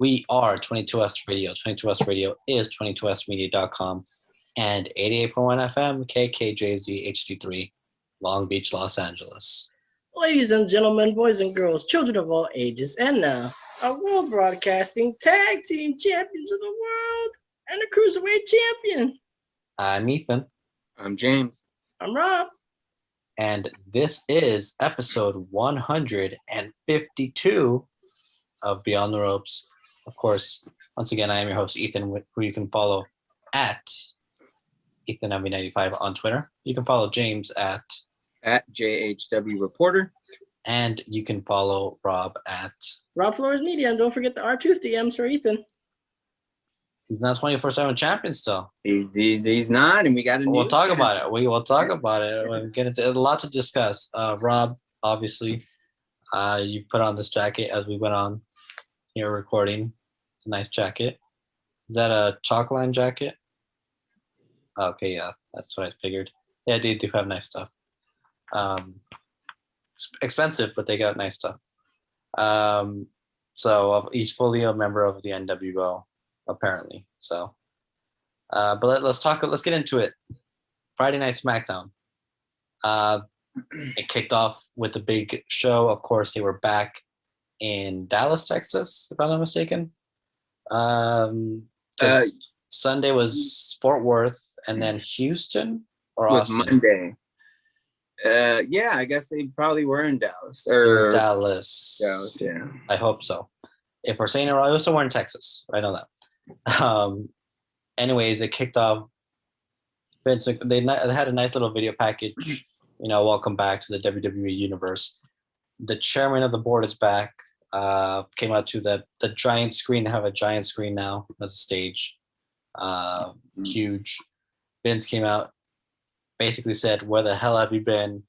We are 22S Radio. 22S Radio is 22smedia.com and 88.1 FM KKJZ HD3, Long Beach, Los Angeles. Ladies and gentlemen, boys and girls, children of all ages, and now, our World Broadcasting Tag Team Champions of the World and the Cruiserweight Champion. I'm Ethan. I'm James. I'm Rob. And this is episode 152 of Beyond the Ropes. Of course, once again, I am your host, Ethan, who you can follow at EthanMV95 on Twitter. You can follow James at JHW Reporter. And you can follow Rob at Rob Flores Media. And don't forget the R-Truth DMs for Ethan. He's not 24/7 champion still. He's not, and we got to. We'll talk about it. We will talk about it. We'll get into a lot to discuss. Rob, obviously, you put on this jacket as we went on here recording. It's a nice jacket. Is that a Chalkline jacket? Okay, yeah, that's what I figured. Yeah, they do have nice stuff. It's expensive, but they got nice stuff. So he's fully a member of the NWO. Apparently, so but let's get into it. Friday Night SmackDown, it kicked off with a big show. Of course, they were back in Dallas, Texas, if I'm not mistaken. Sunday was Fort Worth, and then Houston or Austin. Monday. Yeah, I guess they probably were in Dallas. It was Dallas. Dallas, yeah. I hope so. If we're saying it right, it was somewhere in Texas. I know that. Anyways, it kicked off. They had a nice little video package. Welcome back to the WWE universe. The chairman of the board is back. Came out to the giant screen. They have a giant screen now as a stage. Huge. Vince came out, basically said, "Where the hell have you been?"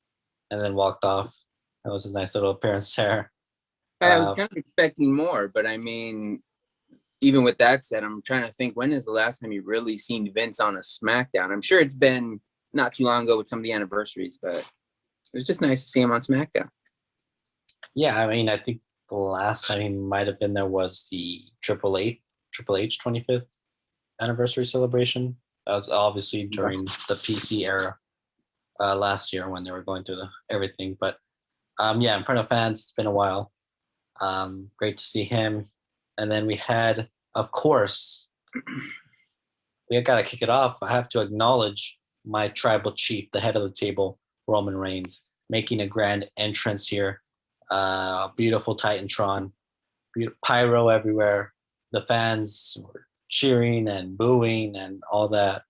and then walked off. That was his nice little appearance there. I was kind of expecting more, but I mean, even with that said, I'm trying to think, when is the last time you really seen Vince on a SmackDown? I'm sure it's been not too long ago with some of the anniversaries, but it was just nice to see him on SmackDown. Yeah, I mean, I think the last time he might have been there was the Triple H 25th anniversary celebration. That was obviously during the PC era last year when they were going through everything. But yeah, in front of fans, it's been a while. Great to see him. And then we had, of course, we got to kick it off. I have to acknowledge my tribal chief, the head of the table, Roman Reigns, making a grand entrance here. Beautiful Titantron, pyro everywhere. The fans were cheering and booing and all that.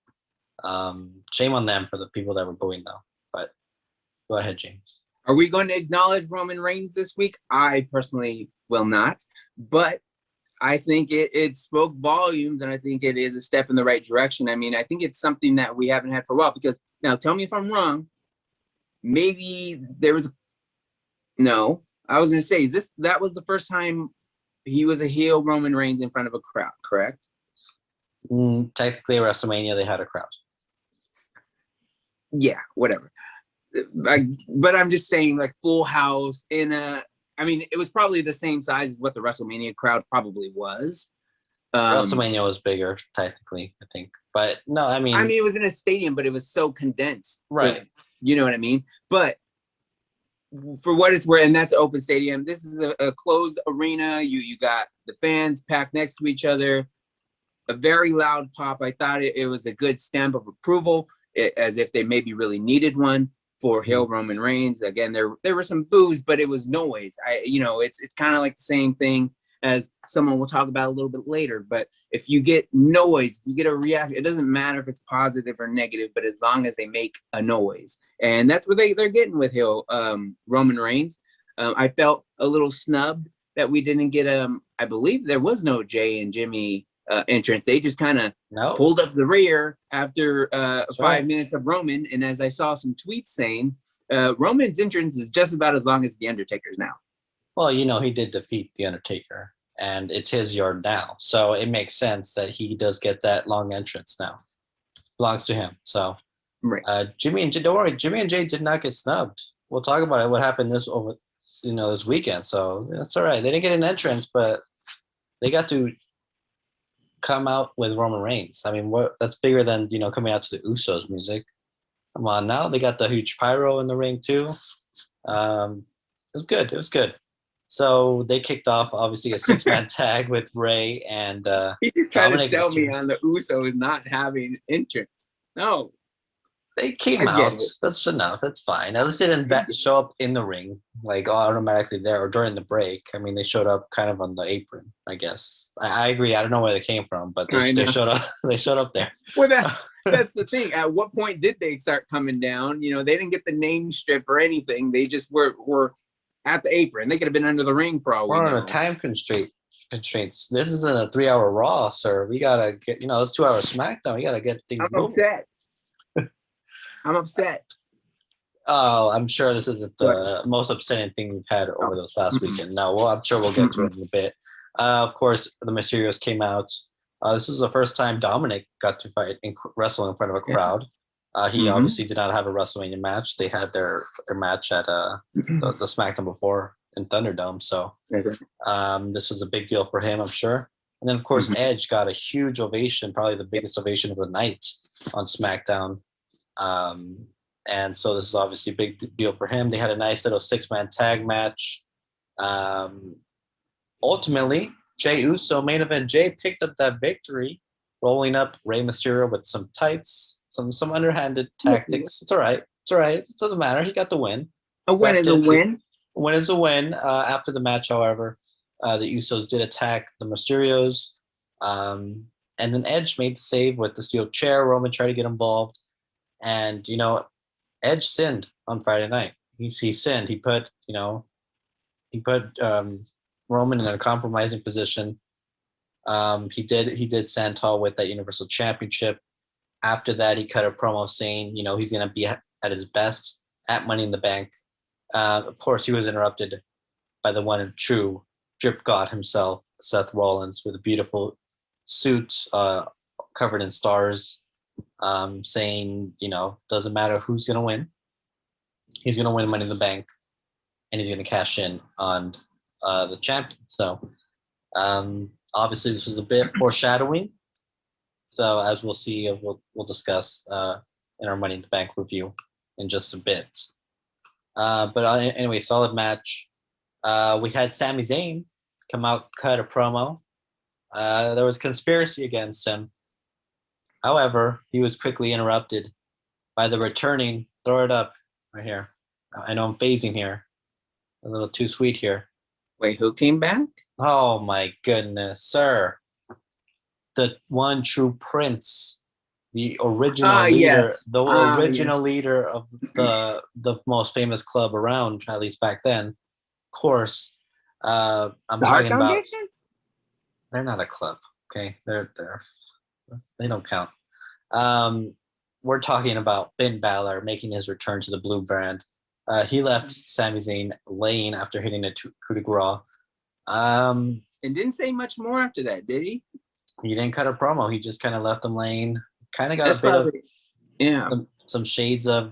Shame on them for the people that were booing, though. But go ahead, James. Are we going to acknowledge Roman Reigns this week? I personally will not, but I think it spoke volumes, and I think it is a step in the right direction. I mean, I think it's something that we haven't had for a while, because now tell me if I'm wrong. Maybe there was no, I was going to say, that was the first time he was a heel Roman Reigns in front of a crowd, correct? Technically, at WrestleMania, they had a crowd. Yeah, whatever. But I'm just saying, like, full house I mean, it was probably the same size as what the WrestleMania crowd probably was. WrestleMania was bigger, technically, I think. But no, I mean, it was in a stadium, but it was so condensed. Right. You know what I mean? But for what it's worth, and that's an open stadium. This is a closed arena. You got the fans packed next to each other. A very loud pop. I thought it was a good stamp of approval, as if they maybe really needed one for heel Roman Reigns. Again, there were some boos, but it was noise. It's kind of like the same thing as someone we'll talk about a little bit later. But if you get noise, if you get a reaction, it doesn't matter if it's positive or negative, but as long as they make a noise. And that's what they're getting with heel Roman Reigns. I felt a little snubbed that we didn't get I believe there was no Jay and Jimmy entrance. They just kind of pulled up the rear after 5 minutes of Roman. And as I saw some tweets saying, Roman's entrance is just about as long as The Undertaker's now. Well, he did defeat The Undertaker, and it's his yard now. So it makes sense that he does get that long entrance now. Belongs to him. So right. Jimmy and Jay did not get snubbed. We'll talk about it. What happened this weekend. So that's all right. They didn't get an entrance, but they got to come out with Roman Reigns. I mean, that's bigger than coming out to the Usos music. Come on now, they got the huge pyro in the ring too. It was good. It was good. So they kicked off obviously a 6-man tag with Ray and You're trying to Dominic sell me Mysterio. on the Usos not having entrance. No. They came I get out. it. That's enough. That's fine. At least they didn't show up in the ring, like automatically there or during the break. I mean, they showed up kind of on the apron, I guess. I agree. I don't know where they came from, but they showed up. They showed up there. Well, that's the thing. At what point did they start coming down? They didn't get the name strip or anything. They just were at the apron. They could have been under the ring for all we We're know. on a time constraints. This isn't a 3-hour Raw, sir. We gotta get. It's 2 hours SmackDown. We gotta get things moving. Upset. I'm upset. Oh, I'm sure this isn't the most upsetting thing we've had over this last weekend. No, well, I'm sure we'll get to it in a bit. Of course, the Mysterios came out. This is the first time Dominic got to wrestle in front of a crowd. He obviously did not have a WrestleMania match. They had their match at the SmackDown before in Thunderdome. So this was a big deal for him, I'm sure. And then, of course, Edge got a huge ovation, probably the biggest ovation of the night on SmackDown. And so this is obviously a big deal for him. They had a nice little 6-man tag match. Ultimately, Jey Uso, main event Jey, picked up that victory, rolling up Rey Mysterio with some tights, some underhanded tactics. It's all right. It's all right. It doesn't matter. He got the win. A win is a win. A win is a win. After the match, however, the Usos did attack the Mysterios. And then Edge made the save with the steel chair. Roman tried to get involved. And, Edge sinned on Friday night. He sinned. He put Roman in a compromising position. He did stand tall with that Universal Championship. After that, he cut a promo saying, he's going to be at his best at Money in the Bank. Of course, he was interrupted by the one and true drip god himself, Seth Rollins, with a beautiful suit covered in stars, saying, doesn't matter who's going to win. He's going to win Money in the Bank, and he's going to cash in on the champion. So obviously this was a bit foreshadowing. So as we'll see, we'll discuss in our Money in the Bank review in just a bit. But anyway, solid match. We had Sami Zayn come out, cut a promo. There was conspiracy against him. However, he was quickly interrupted by the returning, throw it up right here. I know I'm phasing here. A little too sweet here. Wait, who came back? Oh my goodness, sir. The one true prince, the original leader, yes. the original leader of the most famous club around, at least back then. Of course, I'm talking about. They're not a club, okay? They don't count. We're talking about Finn Balor making his return to the blue brand. He left Sami Zayn laying after hitting a coup de grace. And didn't say much more after that, did he? He didn't cut a promo. He just kind of left him laying. Kind of got a bit of some shades of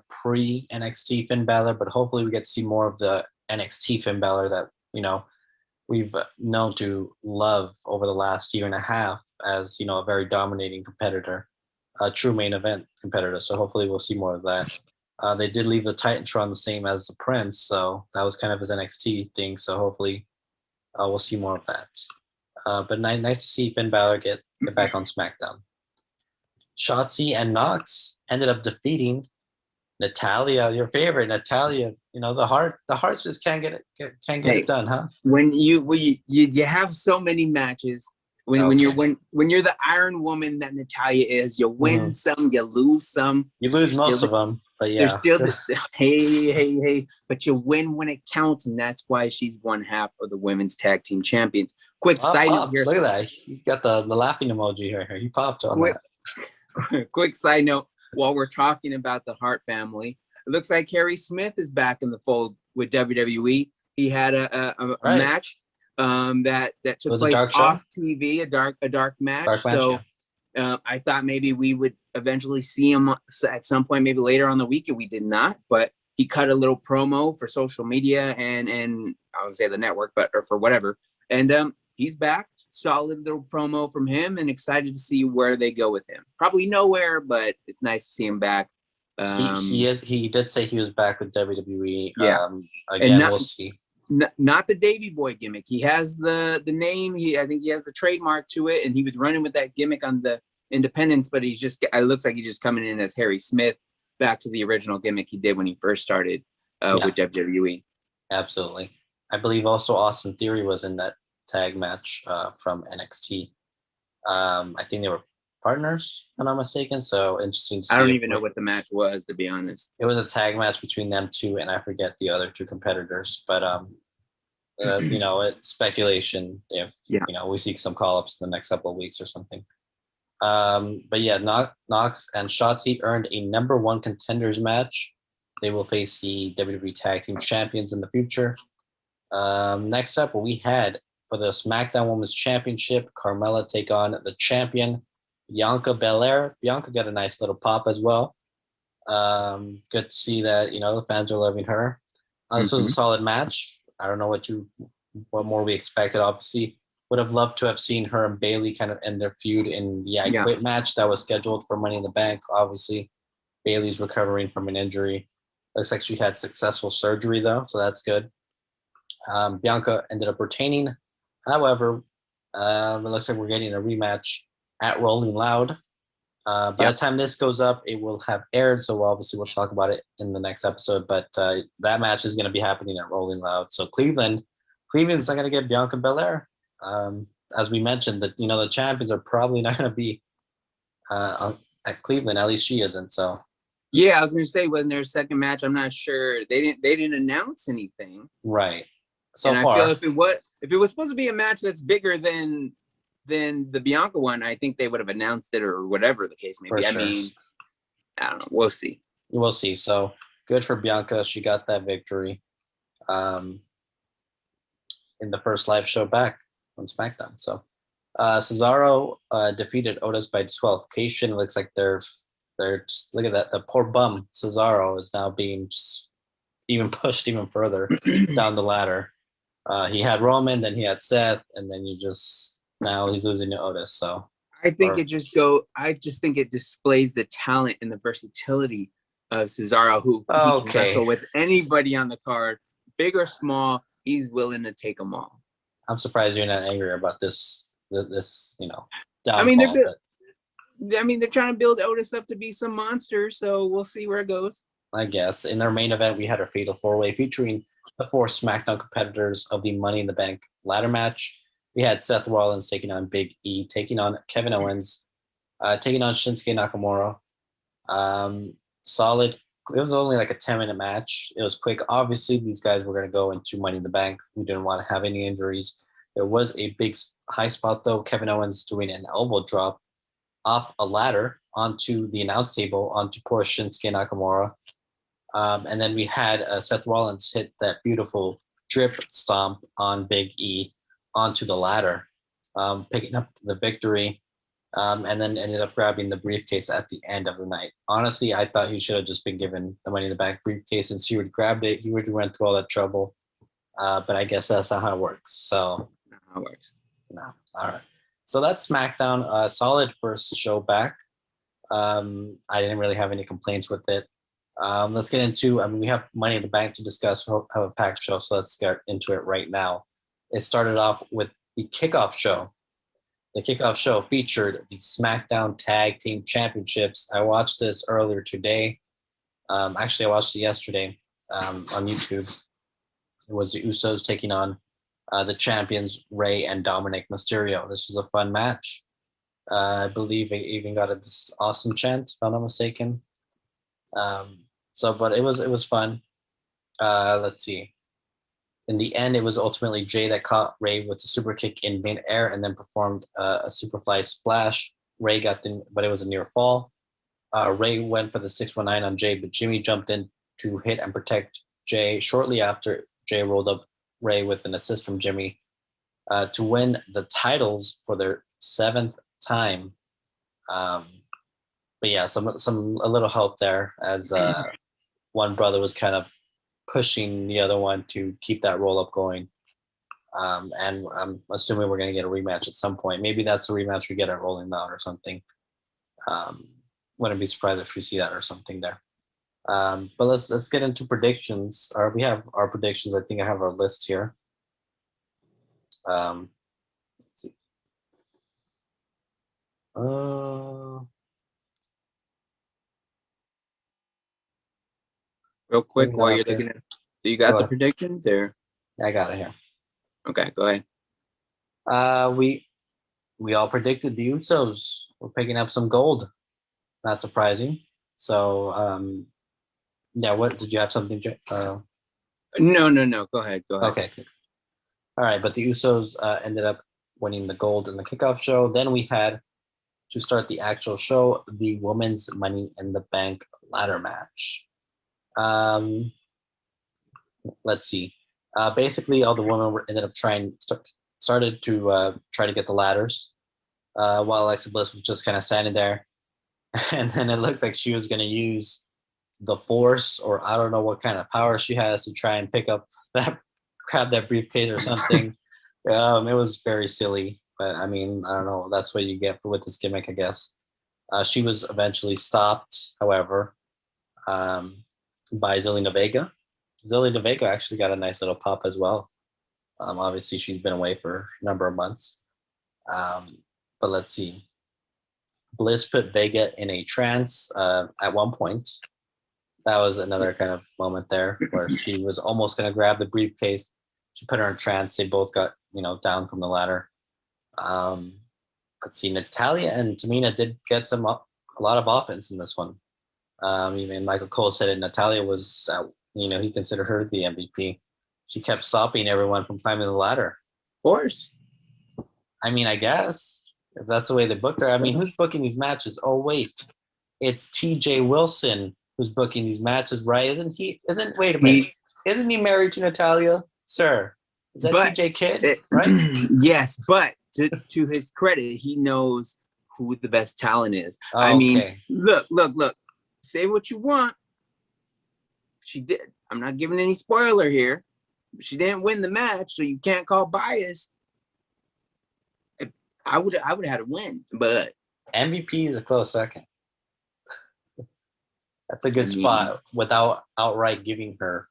pre-NXT Finn Balor, but hopefully we get to see more of the NXT Finn Balor that we've known to love over the last year and a half as a very dominating competitor, a true main event competitor. So hopefully we'll see more of that. They did leave the Titantron the same as the Prince, so that was kind of his NXT thing. So hopefully we'll see more of that. But nice to see Finn Balor get back on SmackDown. Shotzi and Nox ended up defeating Natalya, your favorite Natalya. The hearts just can't get it done, huh? When you have so many matches, when you're the Iron Woman that Natalya is, you win some, you lose some. You lose most of them, but yeah. There's still hey, but you win when it counts, and that's why she's one half of the women's tag team champions. Quick side note here. Look at that. You got the laughing emoji here. He popped on that. Quick side note, while we're talking about the Hart family, it looks like Harry Smith is back in the fold with WWE. He had a match that took place off TV, a dark match. I thought maybe we would eventually see him at some point, maybe later on the weekend. We did not, but he cut a little promo for social media and I would say the network, or for whatever. And he's back. Solid little promo from him, and excited to see where they go with him. Probably nowhere, but it's nice to see him back. He did say he was back with WWE. Yeah. Again, we'll see. Not the Davy Boy gimmick. He has the name. I think he has the trademark to it, and he was running with that gimmick on the Independence. But it looks like he's just coming in as Harry Smith, back to the original gimmick he did when he first started with WWE. Absolutely. I believe also Austin Theory was in that tag match from NXT. I think they were partners, if I'm not mistaken. So interesting to see. I don't even know what the match was, to be honest. It was a tag match between them two, and I forget the other two competitors. But it's speculation if we see some call-ups in the next couple of weeks or something. But yeah, Knox and Shotzi earned a number 1 contenders match. They will face the WWE Tag Team Champions in the future. Next up, we had for the SmackDown Women's Championship, Carmella take on the champion, Bianca Belair. Bianca got a nice little pop as well. Good to see that, the fans are loving her. This was a solid match. I don't know what more we expected. Obviously, would have loved to have seen her and Bayley kind of end their feud in the I Quit match that was scheduled for Money in the Bank. Obviously, Bayley's recovering from an injury. Looks like she had successful surgery, though, so that's good. Bianca ended up retaining. However, it looks like we're getting a rematch at Rolling Loud. By the time this goes up, it will have aired, so obviously we'll talk about it in the next episode. But that match is going to be happening at Rolling Loud. So Cleveland's not going to get Bianca Belair. As we mentioned, the champions are probably not going to be at Cleveland. At least she isn't. So yeah, I was going to say when their second match, I'm not sure they didn't announce anything. Right. So and far, I feel if it was supposed to be a match that's bigger than the Bianca one, I think they would have announced it or whatever the case may be. Sure. I mean, I don't know. We'll see. We'll see. So good for Bianca. She got that victory in the first live show back on SmackDown. So Cesaro defeated Otis by disqualification. It looks like they're just, look at that. The poor bum Cesaro is now being just even pushed even further down the ladder. He had Roman, then he had Seth, and then now he's losing to Otis. So I think it displays the talent and the versatility of Cesaro, who he can wrestle with anybody on the card, big or small. He's willing to take them all. I'm surprised you're not angry about this downfall. I mean, they're trying to build Otis up to be some monster, so we'll see where it goes. I guess. In our main event, we had our Fatal 4-Way featuring the 4 SmackDown competitors of the Money in the Bank ladder match. We had Seth Rollins taking on Big E, taking on Kevin Owens, taking on Shinsuke Nakamura. Solid. It was only like a 10-minute match. It was quick. Obviously, these guys were going to go into Money in the Bank. We didn't want to have any injuries. There was a big high spot, though. Kevin Owens doing an elbow drop off a ladder onto the announce table, onto poor Shinsuke Nakamura. And then we had Seth Rollins hit that beautiful drip stomp on Big E onto the ladder, picking up the victory, and then ended up grabbing the briefcase at the end of the night. Honestly, I thought he should have just been given the Money in the Bank briefcase, and he would have grabbed it. He would have went through all that trouble. But I guess that's not how it works. So not how it works. No. All right. So that's SmackDown. Solid first show back. I didn't really have any complaints with it. Let's get into, we have Money in the Bank to discuss. We'll have a packed show, so let's get into it right now. It started off with the kickoff show. The kickoff show featured the SmackDown Tag Team Championships. I watched this earlier today. Actually, I watched it yesterday on YouTube. It was the Usos taking on the champions, Rey and Dominic Mysterio. This was a fun match. I believe it even got this awesome chant, if I'm not mistaken. But it was fun. Let's see. In the end, it was ultimately Jay that caught Rey with a super kick in mid-air and then performed a superfly splash. Rey but it was a near fall. Rey went for the 619 on Jay, but Jimmy jumped in to hit and protect Jay. Shortly after, Jay rolled up Rey with an assist from Jimmy to win the titles for their 7th time. But yeah, a little help there as one brother was kind of pushing the other one to keep that roll up going. And I'm assuming we're going to get a rematch at some point. Maybe that's the rematch we get at Rolling Loud or something. Wouldn't be surprised if we see that or something there. But let's get into predictions. We have our predictions. I think I have our list here. Let's see. Real quick, while you're Okay. looking at, do you got Go the ahead. predictions or? I got it here. Okay, go ahead. We all predicted the Usos were picking up some gold. Not surprising. So yeah, what did you have something? No. Go ahead. Okay. All right, but the Usos ended up winning the gold in the kickoff show. Then we had, to start the actual show, the Women's Money in the Bank ladder match. Let's see. Basically, all the women ended up started to try to get the ladders, while Alexa Bliss was just kind of standing there. And then it looked like she was going to use the force, or I don't know what kind of power she has, to try and grab that briefcase or something. It was very silly, but I mean, I don't know. That's what you get with this gimmick, I guess. She was eventually stopped, however, by Zelina Vega. Zelina Vega actually got a nice little pop as well. Obviously, she's been away for a number of months. But let's see. Bliss put Vega in a trance at one point. That was another kind of moment there where she was almost going to grab the briefcase. She put her in trance. They both got, down from the ladder. Let's see. Natalya and Tamina did get a lot of offense in this one. Even Michael Cole said it. Natalya was, he considered her the MVP. She kept stopping everyone from climbing the ladder. Of course. I mean, I guess if that's the way they booked her. I mean, who's booking these matches? Oh, wait. It's TJ Wilson who's booking these matches, right? Wait a minute. Isn't he married to Natalya? Sir, is that TJ Kidd, right? Yes, but to his credit, he knows who the best talent is. Oh, I mean, okay. look. Say what you want. She did. I'm not giving any spoiler here. She didn't win the match, so you can't call biased. I would have had a win, but MVP is a close second. That's a good spot without outright giving her.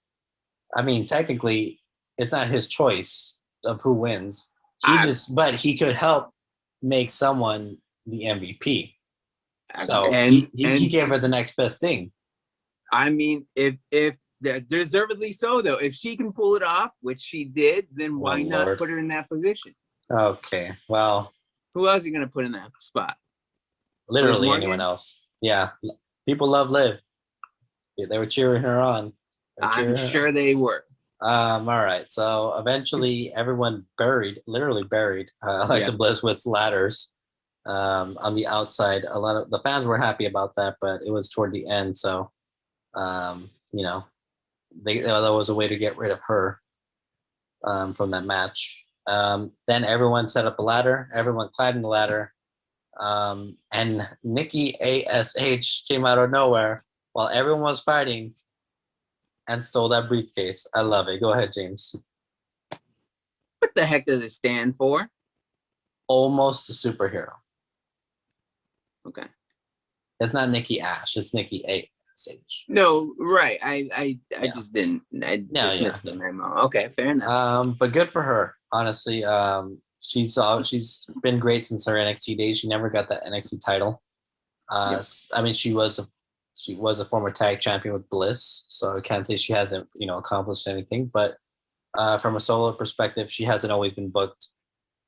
I mean, technically, it's not his choice of who wins. But he could help make someone the MVP. So he gave her the next best thing. I mean, if deservedly so, though, if she can pull it off, which she did, then why not put her in that position? Okay, well, who else are you gonna put in that spot? Literally anyone else. Yeah, people love Liv. They were cheering her on. I'm sure they were. All right. So eventually, everyone literally buried Alexa Bliss with ladders on the outside. A lot of the fans were happy about that, but it was toward the end. So, there was a way to get rid of her from that match. Then everyone set up a ladder. Everyone climbed the ladder. And Nikki ASH came out of nowhere while everyone was fighting and stole that briefcase. I love it. Go ahead, James. What the heck does it stand for? Almost a superhero. Okay. It's not Nikki Ash. It's Nikki ASH. No, right. I just didn't. Missed the memo. Okay, fair enough. But good for her. Honestly, she's been great since her NXT days. She never got that NXT title. I mean, she was a former tag champion with Bliss, so I can't say she hasn't, accomplished anything. But from a solo perspective, she hasn't always been booked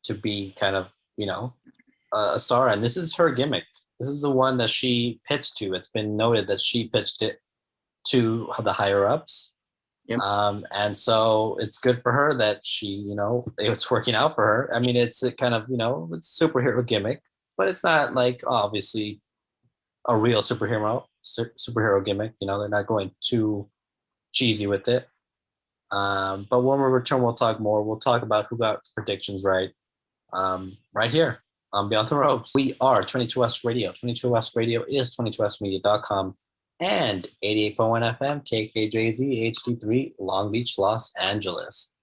to be kind of, a star. And this is her gimmick. This is the one that she pitched to. It's been noted that she pitched it to the higher ups. Yep. And so it's good for her that she, it's working out for her. I mean, it's a kind of, it's a superhero gimmick, but it's not like obviously a real superhero gimmick. They're not going too cheesy with it. But when we return, we'll talk more. We'll talk about who got predictions right here on Beyond the Ropes. We are 22West Radio. 22West Radio is 22westmedia.com and 88.1 FM, KKJZ, HD3, Long Beach, Los Angeles.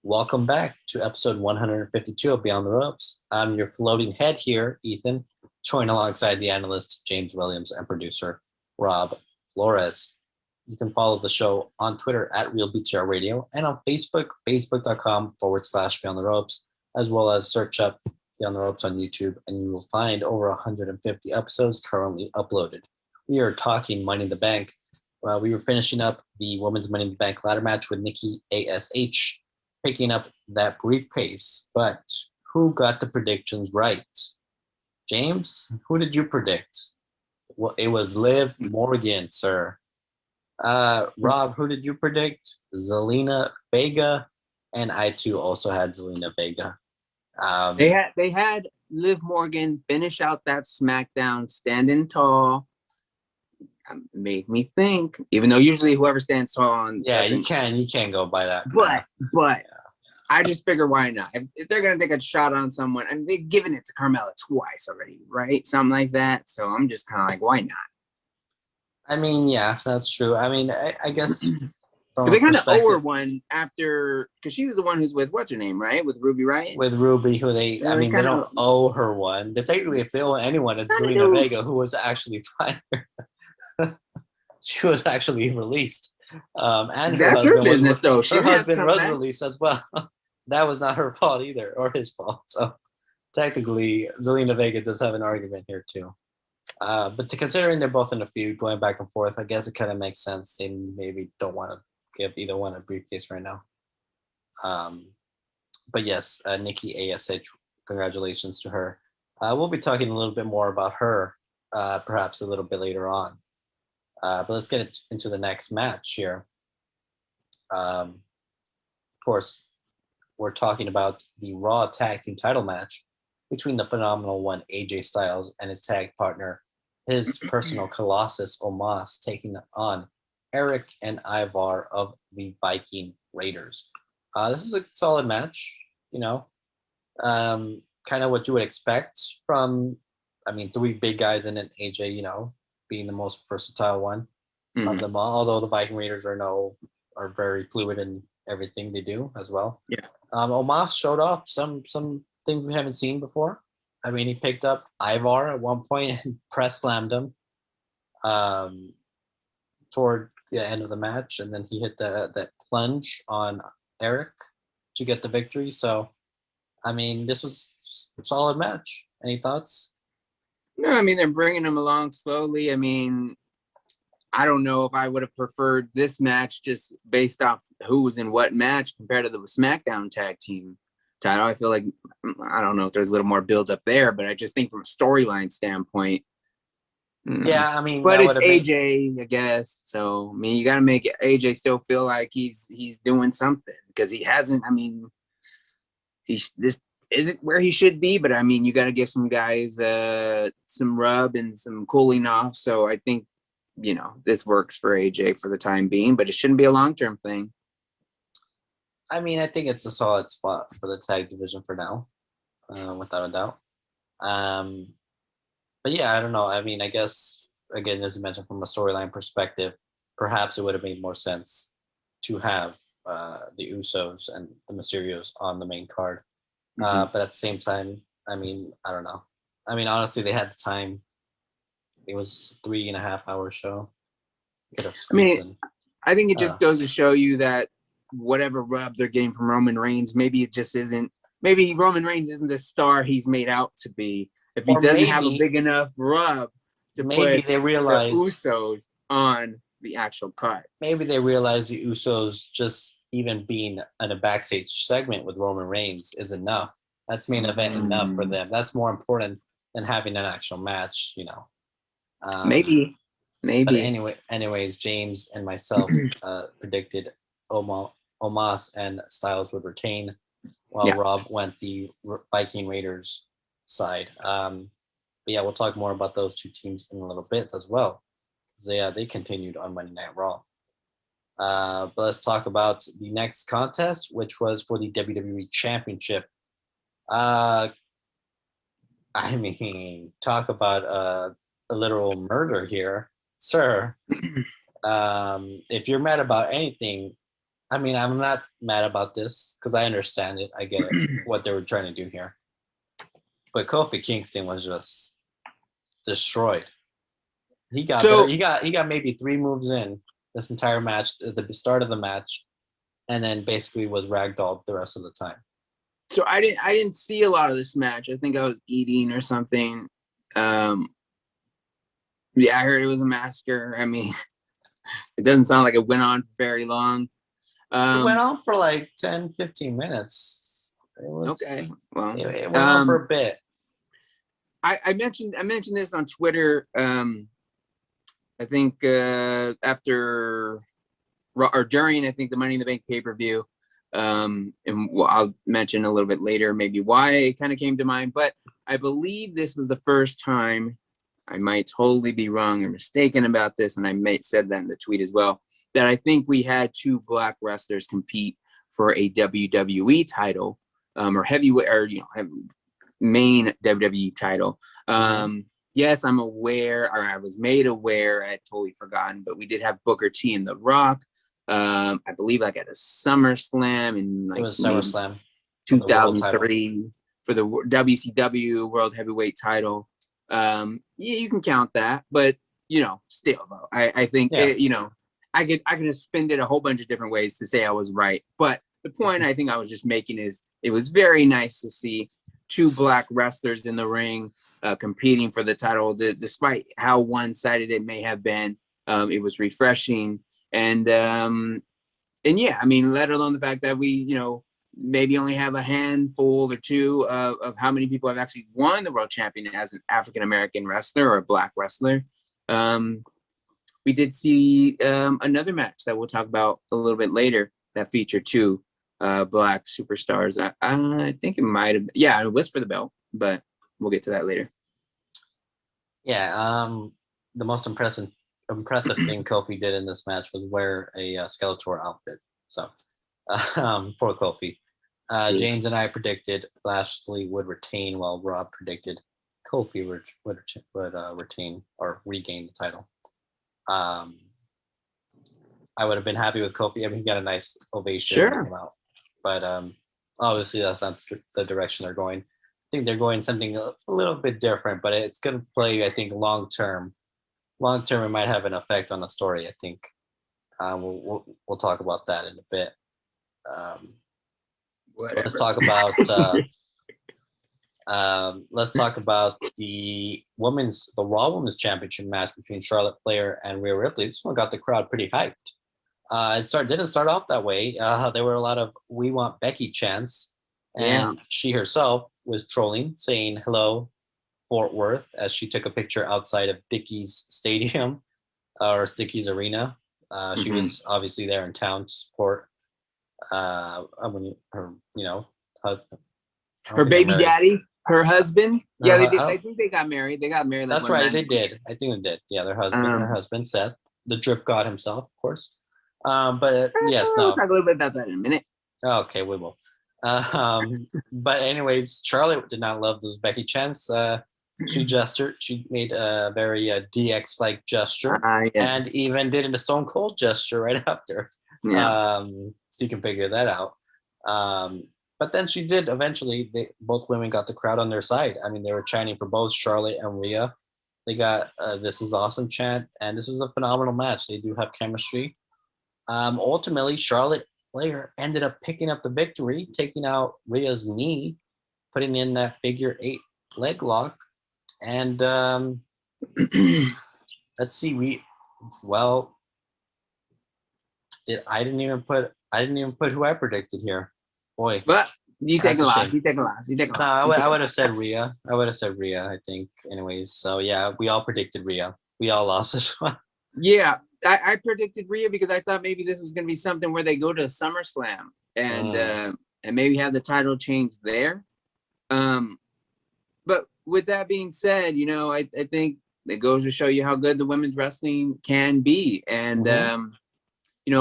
Welcome back to episode 152 of Beyond the Ropes. I'm your floating head here, Ethan, joined alongside the analyst James Williams and producer Rob Flores. You can follow the show on Twitter at RealBTR Radio and on Facebook, facebook.com/Beyond the Ropes, as well as search up Beyond the Ropes on YouTube, and you will find over 150 episodes currently uploaded. We are talking Money in the Bank. We were finishing up the Women's Money in the Bank ladder match with Nikki ASH picking up that briefcase. But who got the predictions right? James, who did you predict? Well, it was Liv Morgan, sir. Rob, who did you predict? Zelina Vega, and I too also had Zelina Vega. They had Liv Morgan finish out that SmackDown standing tall. Made me think, even though usually whoever stands tall on you can't go by that. But I just figure why not? If they're gonna take a shot on someone, I mean they've given it to Carmella twice already, right? Something like that. So I'm just kind of like, why not? I mean, yeah, that's true. I mean, I guess they kind of owe her one after, because she was the one who's with what's her name, right? With Ruby Riott. With Ruby, who they don't owe her one. Technically, if they owe anyone, it's Zelina Vega, who was actually fired. She was actually released. And her husband was released as well. That was not her fault either, or his fault. So technically, Zelina Vega does have an argument here too. But considering they're both in a feud, going back and forth, I guess it kind of makes sense. They maybe don't want to give either one a briefcase right now. But yes, Nikki ASH, congratulations to her. We'll be talking a little bit more about her, perhaps a little bit later on. But let's get into the next match here. Of course, we're talking about the Raw Tag Team title match between the phenomenal one, AJ Styles, and his tag partner, his personal colossus, Omos, taking on Eric and Ivar of the Viking Raiders. This is a solid match, kind of what you would expect from, three big guys and an AJ, being the most versatile one of them all, although the Viking Raiders are very fluid in everything they do as well. Yeah. Omos showed off some things we haven't seen before. He picked up Ivar at one point and press slammed him toward the end of the match, and then he hit that plunge on Eric to get the victory. So, this was a solid match. Any thoughts? No, they're bringing him along slowly. I don't know if I would have preferred this match just based off who was in what match compared to the SmackDown tag team title. I feel like, I don't know if there's a little more build up there, but I just think from a storyline standpoint. Yeah, but it's AJ, I guess. So, you got to make AJ still feel like he's doing something, because he hasn't. This isn't where he should be, but you got to give some guys some rub and some cooling off. So I think, this works for AJ for the time being, but it shouldn't be a long-term thing. I think it's a solid spot for the tag division for now, without a doubt. But yeah, I don't know. I guess, again, as you mentioned, from a storyline perspective, perhaps it would have made more sense to have the Usos and the Mysterios on the main card. But at the same time, I don't know. Honestly, they had the time. It was a 3.5-hour show. I think it just goes to show you that whatever rub they're getting from Roman Reigns, maybe it just isn't. Maybe Roman Reigns isn't the star he's made out to be. If he doesn't have a big enough rub to put they realize the Usos on the actual card. Maybe they realize the Usos just even being in a backstage segment with Roman Reigns is enough. That's main event enough for them. That's more important than having an actual match, Maybe. But anyways, James and myself predicted Omos and Styles would retain, while Rob went the Viking Raiders side. But yeah, we'll talk more about those two teams in a little bit as well. They continued on Monday Night Raw. But let's talk about the next contest, which was for the WWE Championship. Talk about a literal murder here, sir. If you're mad about anything, I mean, I'm not mad about this because I understand it. I get it, what they were trying to do here. But Kofi Kingston was just destroyed. He got So- better. He got maybe 3 moves in this entire match at the start of the match, and then basically was ragdolled the rest of the time. So I didn't see a lot of this match. I think I was eating or something. Yeah, I heard it was a massacre. I mean, it doesn't sound like it went on for very long. It went on for like 10, 15 minutes. It was, Okay. Well, it went on for a bit. I mentioned this on Twitter. I think after or during, I think the Money in the Bank pay-per-view. And I'll mention a little bit later maybe why it kind of came to mind. But I believe this was the first time, I might totally be wrong or mistaken about this, and I may have said that in the tweet as well, that I think we had 2 black wrestlers compete for a WWE title, or heavyweight, or main WWE title. Yes, I'm aware, or I was made aware, I had totally forgotten, but we did have Booker T and The Rock. I believe like at a SummerSlam in like It was SummerSlam 2003 for the WCW World Heavyweight title. Yeah, you can count that, but still though, I think I could spin it a whole bunch of different ways to say I was right. But the point I think I was just making is it was very nice to see 2 black wrestlers in the ring competing for the title, despite how one-sided it may have been. It was refreshing, and yeah, I mean, let alone the fact that we maybe only have a handful or 2 of how many people have actually won the world champion as an African-American wrestler or a black wrestler. We did see another match that we'll talk about a little bit later that featured 2 black superstars. I think it might have, it was for the belt, but we'll get to that later. Yeah, the most impressive thing Kofi did in this match was wear a Skeletor outfit. So, poor Kofi. James and I predicted Lashley would retain, while Rob predicted Kofi would retain or regain the title. I would have been happy with Kofi. I mean, he got a nice ovation when he came out. But obviously, that's not the direction they're going. I think they're going something a little bit different, but it's going to play, I think, long term. Long term, it might have an effect on the story, I think. We'll talk about that in a bit. Let's talk about the Raw Women's Championship match between Charlotte Flair and Rhea Ripley. This one got the crowd pretty hyped. It didn't start off that way. There were a lot of "We want Becky" chants, and she herself was trolling, saying "Hello, Fort Worth," as she took a picture outside of Dickies Stadium or Dickies Arena. She was obviously there in town to support her baby daddy, her husband. Yeah, they did. I think they got married. They got married. That's right. They did. I think they did. Yeah, her husband, Seth, the drip god himself, of course. But yes, no. We'll talk a little bit about that in a minute. Okay, we will. But anyways, Charlotte did not love those Becky chants. She gestured. She made a very DX-like gesture, and even did a Stone Cold gesture right after. Yeah. So you can figure that out. But then she did eventually. Both women got the crowd on their side. I mean, they were chanting for both Charlotte and Rhea. They got "This is awesome" chant, and this was a phenomenal match. They do have chemistry. Ultimately, Charlotte Flair ended up picking up the victory, taking out Rhea's knee, putting in that figure 8 leg lock, and let's see. I didn't even put who I predicted here. Boy, but you take a loss. No, I would have said Rhea. I think. Anyways, so yeah, we all predicted Rhea. We all lost this one. Yeah, I predicted Rhea because I thought maybe this was going to be something where they go to SummerSlam and maybe have the title change there. But with that being said, I think it goes to show you how good the women's wrestling can be, and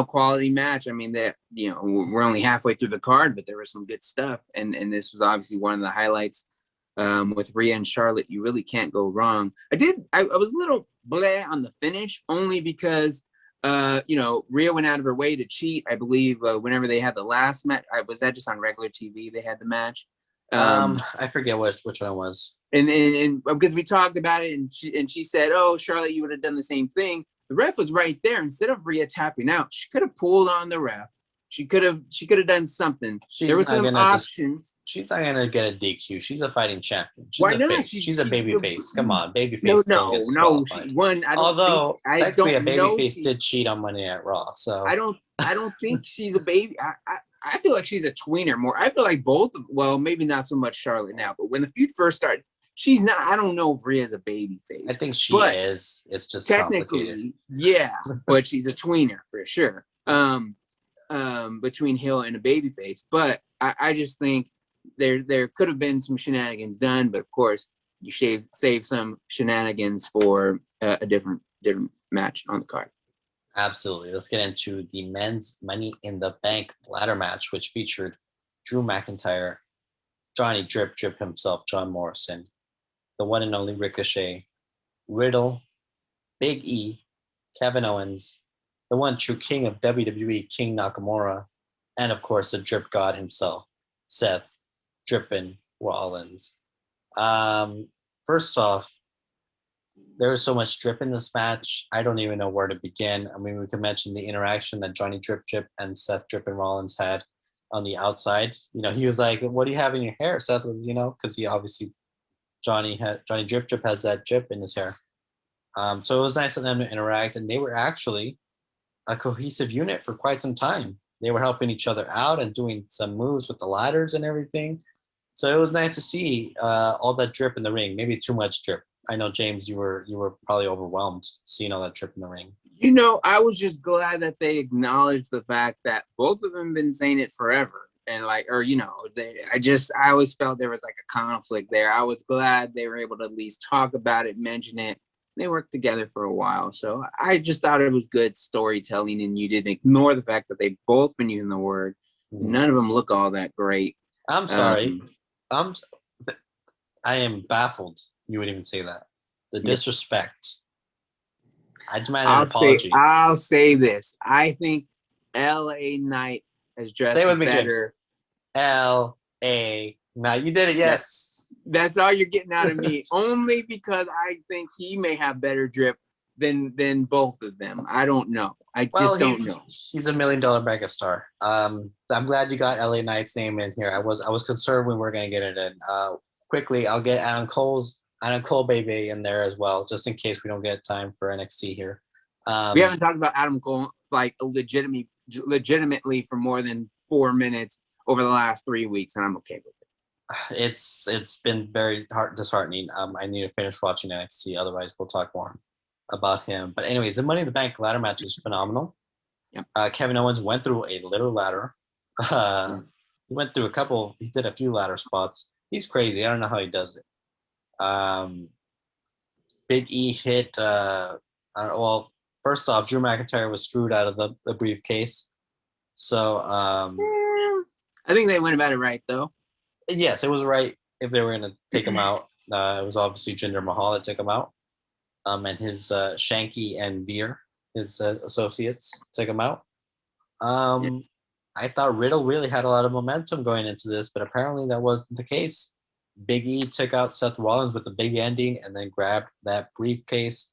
quality match. I mean, that we're only halfway through the card, but there was some good stuff, and this was obviously one of the highlights. With Rhea and Charlotte, you really can't go wrong. I was a little bleh on the finish, only because Rhea went out of her way to cheat. I believe whenever they had the last match, was that just on regular TV? They had the match. I forget which one it was. And because we talked about it, and she said, "Oh, Charlotte, you would have done the same thing." The ref was right there. Instead of Rhea tapping out, she could have pulled on the ref. She could have done something. There were some options. She's not gonna get a DQ. She's a fighting champion. Why not? Face. She's a baby face. Come on, baby face. No. Although technically a baby face did cheat on Monday Night Raw, so I don't think she's a baby. I feel like she's a tweener more. I feel like both. Well, maybe not so much Charlotte now, but when the feud first started, she's not. I don't know if Rhea's a baby face. I think she is. It's just technically, yeah, but she's a tweener for sure. Between heel and a baby face, but I just think there could have been some shenanigans done, but of course you save some shenanigans for a different match on the card. Absolutely. Let's get into the men's Money in the Bank ladder match, which featured Drew McIntyre, Johnny Drip himself, John Morrison, the one and only Ricochet, Riddle, Big E, Kevin Owens, the one true king of WWE, King Nakamura, and of course the Drip God himself, Seth Drippin' Rollins. First off, there was so much drip in this match. I don't even know where to begin. I mean, we could mention the interaction that Johnny Drip and Seth Drippin' Rollins had on the outside. He was like, "What do you have in your hair?" Seth was, because he obviously Johnny Drip has that drip in his hair. So it was nice of them to interact, and they were actually a cohesive unit for quite some time. They were helping each other out and doing some moves with the ladders and everything. So it was nice to see all that drip in the ring. Maybe too much drip. I know, James, you were probably overwhelmed seeing all that drip in the ring. I was just glad that they acknowledged the fact that both of them been saying it forever. And I always felt there was like a conflict there. I was glad they were able to at least talk about it, mention it. They worked together for a while. So I just thought it was good storytelling, and you didn't ignore the fact that they've both been using the word. None of them look all that great. I'm sorry. I am baffled you would even say that. The disrespect. I demand an apology. I'll say this. I think LA Knight has dressed Stay with me, better. LA Knight. You did it, yes. That's all you're getting out of me. Only because I think he may have better drip than both of them. I don't know. I just don't know. He's $1 million megastar. I'm glad you got LA Knight's name in here. I was concerned we were going to get it in. Quickly, I'll get Adam Cole baby in there as well, just in case we don't get time for NXT here. We haven't talked about Adam Cole like legitimately for more than 4 minutes over the last 3 weeks, and I'm okay with it. It's been very disheartening. I need to finish watching NXT, otherwise we'll talk more about him. But anyways, the Money in the Bank ladder match is phenomenal. Yep. Kevin Owens went through a little ladder. He went through he did a few ladder spots. He's crazy. I don't know how he does it. Big E hit, first off, Drew McIntyre was screwed out of the briefcase. So I think they went about it right, though. Yes, it was right if they were going to take him out. It was obviously Jinder Mahal that took him out. And his Shanky and Veer, his associates, took him out. I thought Riddle really had a lot of momentum going into this, but apparently that wasn't the case. Big E took out Seth Rollins with a big ending and then grabbed that briefcase.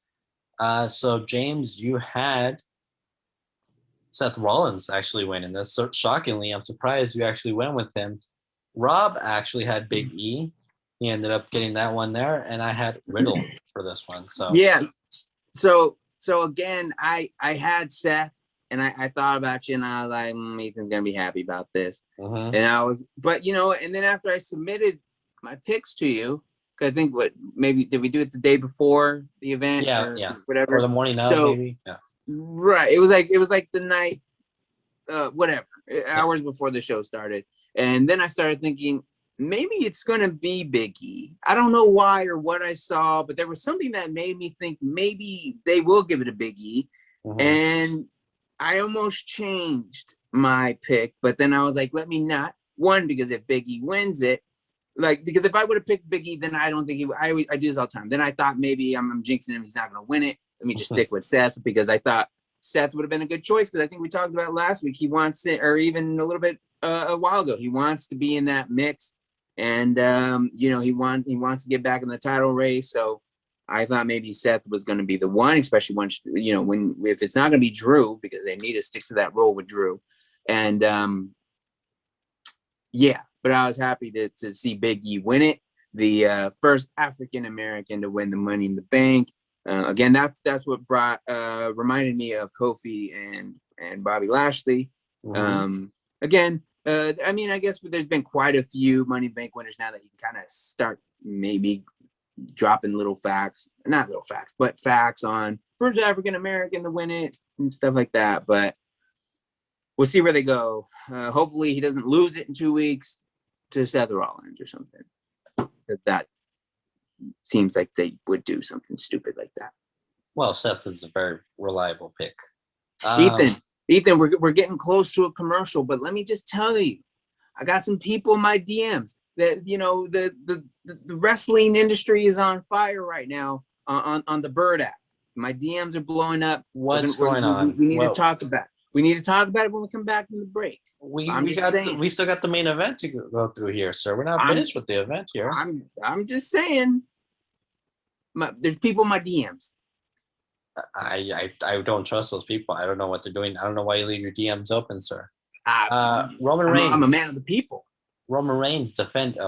So, James, you had Seth Rollins actually win in this. So, shockingly, I'm surprised you actually went with him. Rob actually had Big E. He ended up getting that one there, and I had Riddle for this one. So yeah. So again, I had Seth, and I thought about you, and I was like, Ethan's gonna be happy about this. Mm-hmm. And I was, but and then after I submitted my picks to you, because I think did we do it the day before the event? Yeah, whatever, or the morning of, maybe. Yeah. Right. It was like the night, hours before the show started, and then I started thinking, maybe it's going to be Big E. I don't know why or what I saw, but there was something that made me think maybe they will give it a Big E. Mm-hmm. And I almost changed my pick, but then I was like, let me not. One, because if Big E wins it, because if I would have picked Big E, then I don't think he would. I do this all the time. Then I thought maybe I'm jinxing him. He's not going to win it. Let me just stick with Seth, because I thought Seth would have been a good choice because I think we talked about it last week. He wants it, or even a little bit a while ago. He wants to be in that mix, and he wants to get back in the title race. So I thought maybe Seth was going to be the one, especially once if it's not going to be Drew, because they need to stick to that role with Drew, and but I was happy to see Big E win it, the first African American to win the Money in the Bank. Again, that's what reminded me of Kofi and Bobby Lashley. Mm-hmm. Again, I guess there's been quite a few Money in the Bank winners now that you can kind of start maybe dropping not little facts, but facts on first African American to win it and stuff like that. But we'll see where they go. Hopefully he doesn't lose it in 2 weeks to Seth Rollins or something, because that seems like they would do something stupid like that. Well, Seth is a very reliable pick. Ethan, we're getting close to a commercial, but let me just tell you, I got some people in my DMs that the wrestling industry is on fire right now on the Bird app. My DMs are blowing up. What's going on? We need to talk about it. We need to talk about it when we come back from the break. We still got the main event to go through here, sir. We're not finished with the event here. I'm just saying. There's people in my DMs. I don't trust those people. I don't know what they're doing. I don't know why you leave your DMs open, sir. Roman Reigns. I'm a man of the people. Roman Reigns defended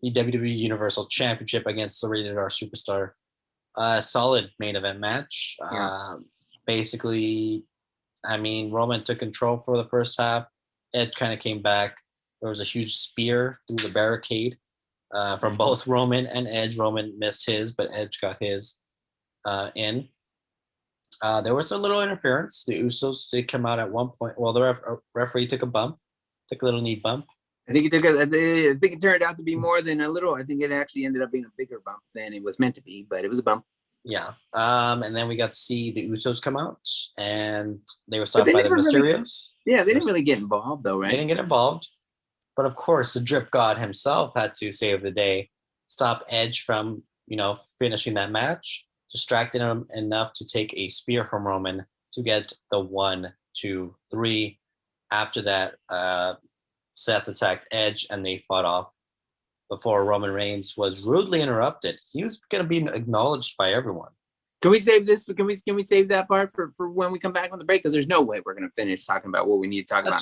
the WWE Universal Championship against the Rated R Superstar. Solid main event match. Basically, Roman took control for the first half. Edge kind of came back. There was a huge spear through the barricade from both Roman and Edge. Roman missed his, but Edge got his in. There was a little interference. The Usos did come out at one point. Well, the referee took a little knee bump. I think it turned out to be more than a little. I think it actually ended up being a bigger bump than it was meant to be, but it was a bump. Yeah. And then we got to see the Usos come out, and they were stopped by the Mysterios. They didn't really get involved, though, right? They didn't get involved. But of course, the Drip God himself had to save the day, stop Edge from, finishing that match, distracted him enough to take a spear from Roman to get the 1, 2, 3. After that, Seth attacked Edge, and they fought off before Roman Reigns was rudely interrupted. He was going to be acknowledged by everyone. Can we save this? Can we save that part for when we come back on the break? Because there's no way we're going to finish talking about what we need to talk about.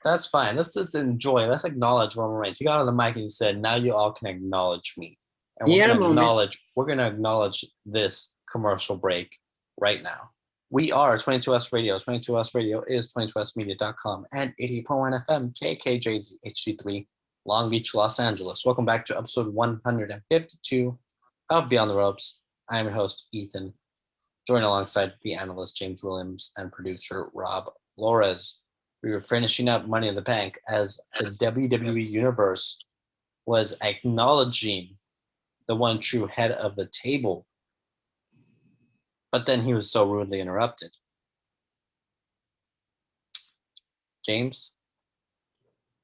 That's fine. Let's just enjoy. Let's acknowledge Roman Reigns. He got on the mic and he said, "Now you all can acknowledge me." And we're going to acknowledge this commercial break right now. We are 22S Radio. 22S Radio is 22smedia.com and 80.1 FM KKJZ HD3 Long Beach, Los Angeles. Welcome back to episode 152 of Beyond the Ropes. I am your host, Ethan, joined alongside the analyst James Williams and producer Rob Flores. We were finishing up Money in the Bank as the WWE Universe was acknowledging the one true head of the table. But then he was so rudely interrupted. James?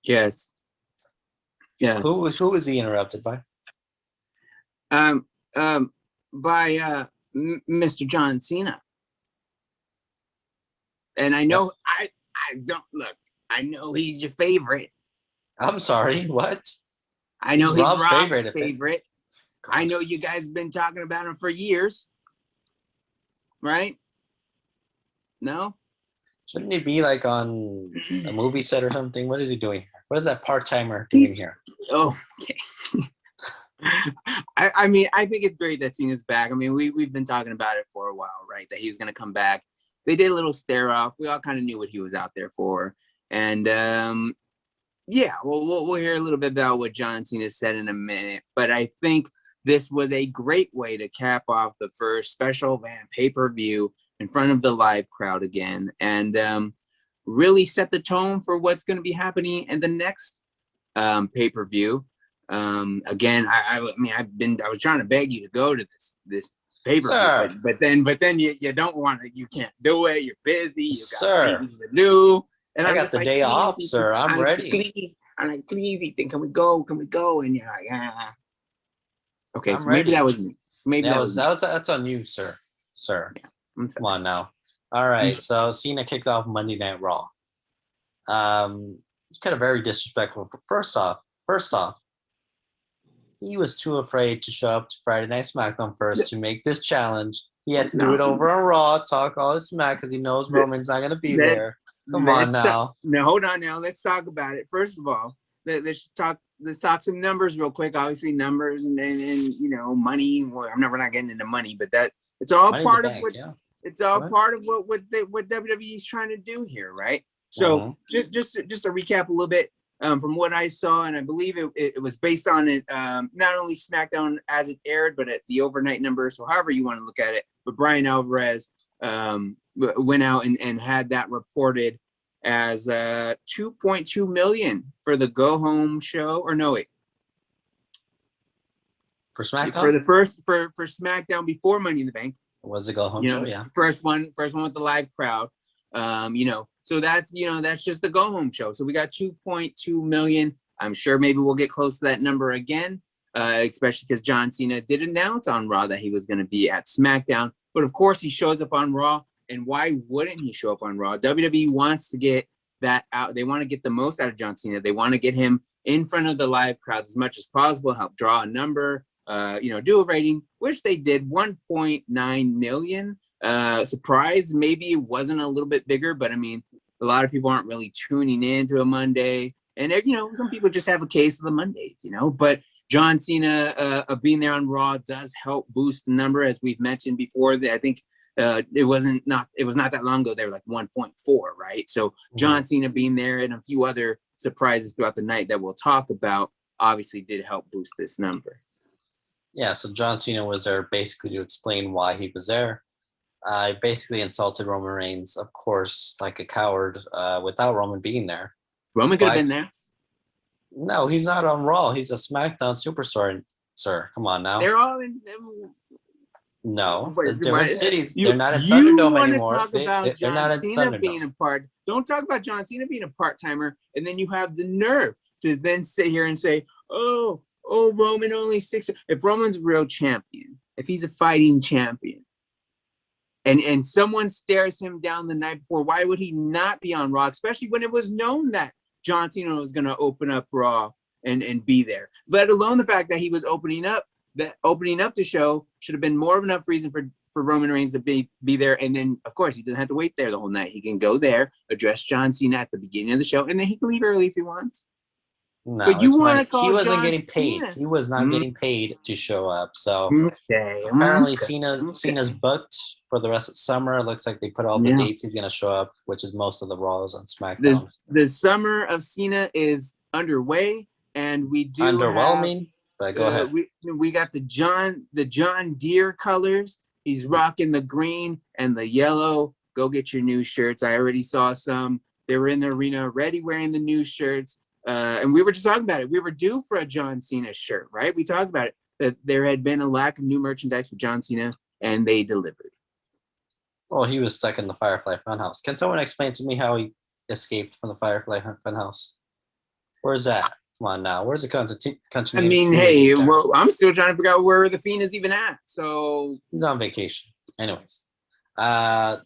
Yes. Who was he interrupted by? By Mr. John Cena. And I know I know he's your favorite. I'm sorry, what? I know he's Rob's favorite. I know you guys have been talking about him for years. Right? No? Shouldn't he be like on a movie set or something? What is he doing here? What is that part-timer doing here? Oh, okay. I think it's great that Cena's back. We've been talking about it for a while, right? That he was going to come back. They did a little stare off. We all kind of knew what he was out there for. And we'll hear a little bit about what John Cena said in a minute. But I think this was a great way to cap off the first special event pay-per-view in front of the live crowd again, and really set the tone for what's going to be happening in the next pay-per-view. Again, I was trying to beg you to go to this pay-per-view, but then you don't want to. You can't do it. You're busy. You got things to do. And I got the day off, sir. I'm ready. I'm like, please, Ethan, can we go? And you're like, ah. Okay, so maybe that was me. Maybe that's on you, sir. sir. I'm Come sorry. on now. All right, so Cena kicked off Monday Night Raw. It's kind of very disrespectful. First off, he was too afraid to show up to Friday Night SmackDown first to make this challenge. He had to do it over on Raw, talk all his smack because he knows Roman's not going to be there. Come on now. No, hold on now. Let's talk about it. First of all, let's talk some numbers real quick. Obviously, numbers and you know, money. Well, we're not getting into money, but that it's all Money part in of the what bank, yeah. it's all Right. part of what WWE is trying to do here, right? So just to recap a little bit from what I saw, and I believe it was based on it not only SmackDown as it aired, but at the overnight number. So however you want to look at it, but Brian Alvarez went out and had that reported as 2.2 million for the go home show, or no wait, For SmackDown? for the first for SmackDown before Money in the Bank. Was the go home show? Yeah. First one with the live crowd. You know, so that's just the go home show. So we got 2.2 million. I'm sure maybe we'll get close to that number again, especially because John Cena did announce on Raw that he was going to be at SmackDown. But of course, he shows up on Raw. And why wouldn't he show up on Raw? WWE wants to get that out. They want to get the most out of John Cena. They want to get him in front of the live crowds as much as possible, help draw a number, do a rating, which they did, 1.9 million. Surprised maybe it wasn't a little bit bigger, but I mean, a lot of people aren't really tuning in to a Monday. And, some people just have a case of the Mondays, but John Cena being there on Raw does help boost the number, as we've mentioned before. I think it was not that long ago. They were like 1.4, right? So John Cena being there and a few other surprises throughout the night that we'll talk about obviously did help boost this number. Yeah, so John Cena was there basically to explain why he was there. I basically insulted Roman Reigns, of course, like a coward, without Roman being there. Roman could have been there. No, he's not on Raw. He's a SmackDown superstar, sir. Come on now. They're all in. No, different cities. They're not in Thunderdome anymore. They're not in Thunderdome. Being a part. Don't talk about John Cena being a part-timer, and then you have the nerve to then sit here and say, "Oh, Roman only sticks." If Roman's a real champion, if he's a fighting champion, and someone stares him down the night before, why would he not be on Raw? Especially when it was known that John Cena was going to open up Raw and be there. Let alone the fact that he was opening up the show should have been more of enough reason for Roman Reigns to be there. And then, of course, he doesn't have to wait there the whole night. He can go there, address John Cena at the beginning of the show, and then he can leave early if he wants. No, but you want to call he wasn't John getting paid. Cena. He was not getting paid to show up. So okay. Apparently Cena's booked for the rest of summer. It looks like they put all the dates he's going to show up, which is most of the Raws on SmackDown. The summer of Cena is underway, and we do underwhelming. But go ahead. We got the John Deere colors. He's rocking the green and the yellow. Go get your new shirts. I already saw some. They were in the arena already wearing the new shirts. And we were just talking about it. We were due for a John Cena shirt, right? We talked about it, that there had been a lack of new merchandise for John Cena, and they delivered. Well, he was stuck in the Firefly Funhouse. Can someone explain to me how he escaped from the Firefly Funhouse? Where's that? Come on now. Where's the country? I mean, hey, well, I'm still trying to figure out where the Fiend is even at. So he's on vacation. Anyways, the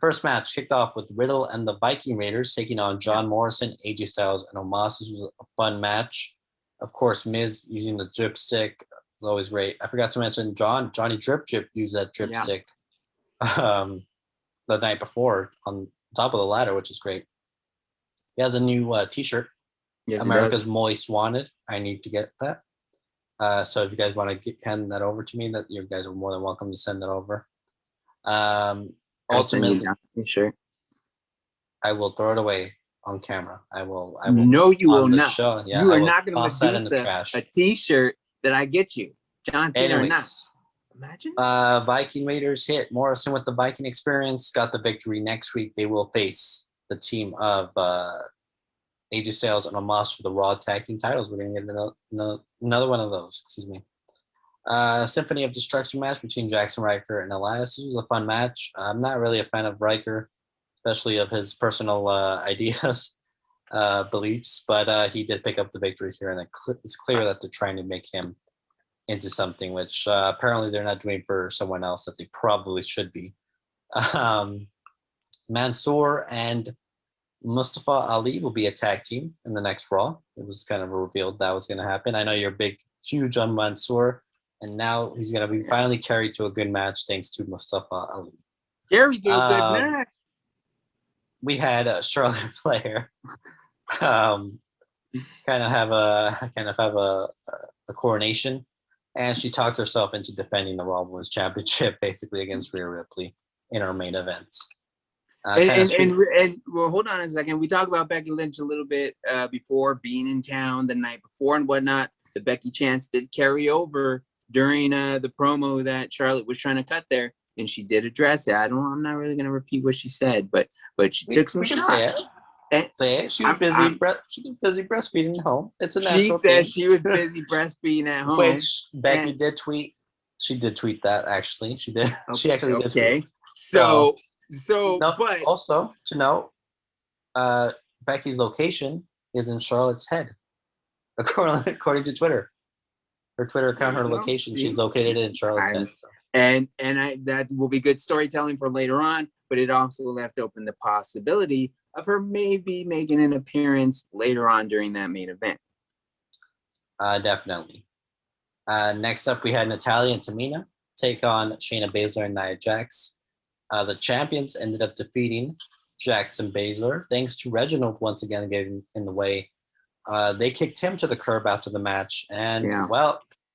first match kicked off with Riddle and the Viking Raiders taking on John Morrison, AJ Styles, and Omos. This was a fun match. Of course, Miz using the drip stick is always great. I forgot to mention Johnny Drip used that drip stick the night before on top of the ladder, which is great. He has a new T-shirt. Yes, America's Moist Wanted. I need to get that. So if you guys want to hand that over to me, that you guys are more than welcome to send that over. Ultimately, sure. I will throw it away on camera. I will. No, you will not. Show, yeah, you are not going to toss that in the trash. A T-shirt that I get you, John Cena or not. Imagine. Viking Raiders hit Morrison with the Viking experience. Got the victory. Next week they will face the team of AJ Styles and Omos for the Raw Tag Team titles. We're going to get another one of those. Excuse me. Symphony of Destruction match between Jackson Riker and Elias. This was a fun match. I'm not really a fan of Riker, especially of his personal ideas, beliefs, but he did pick up the victory here, and it's clear that they're trying to make him into something, which apparently they're not doing for someone else that they probably should be. Mansoor and Mustafa Ali will be a tag team in the next Raw. It was kind of revealed that was going to happen. I know you're huge on Mansoor, and now he's going to be finally carried to a good match thanks to Mustafa Ali. Carried to a good match. We had Charlotte Flair kind of have a coronation, and she talked herself into defending the Raw Women's Championship basically against Rhea Ripley in our main event. And well, hold on a second. We talked about Becky Lynch a little bit before, being in town the night before and whatnot. The Becky chance did carry over during the promo that Charlotte was trying to cut there, and she did address it. I'm not really going to repeat what she said, but she took some shots. Say it. She was busy breastfeeding at home. It's a natural thing. She said thing. she was busy breastfeeding at home. Which Becky did tweet. She did tweet that, actually. She did. Okay, she actually did tweet. But also to note, Becky's location is in Charlotte's head, according to Twitter. Her Twitter account, her location, she's located in Charlotte's head. So. And that will be good storytelling for later on, but it also left open the possibility of her maybe making an appearance later on during that main event. Definitely. Next up, we had Natalya and Tamina take on Shayna Baszler and Nia Jax. The champions ended up defeating Jax and Baszler, thanks to Reginald once again getting in the way. They kicked him to the curb after the match, and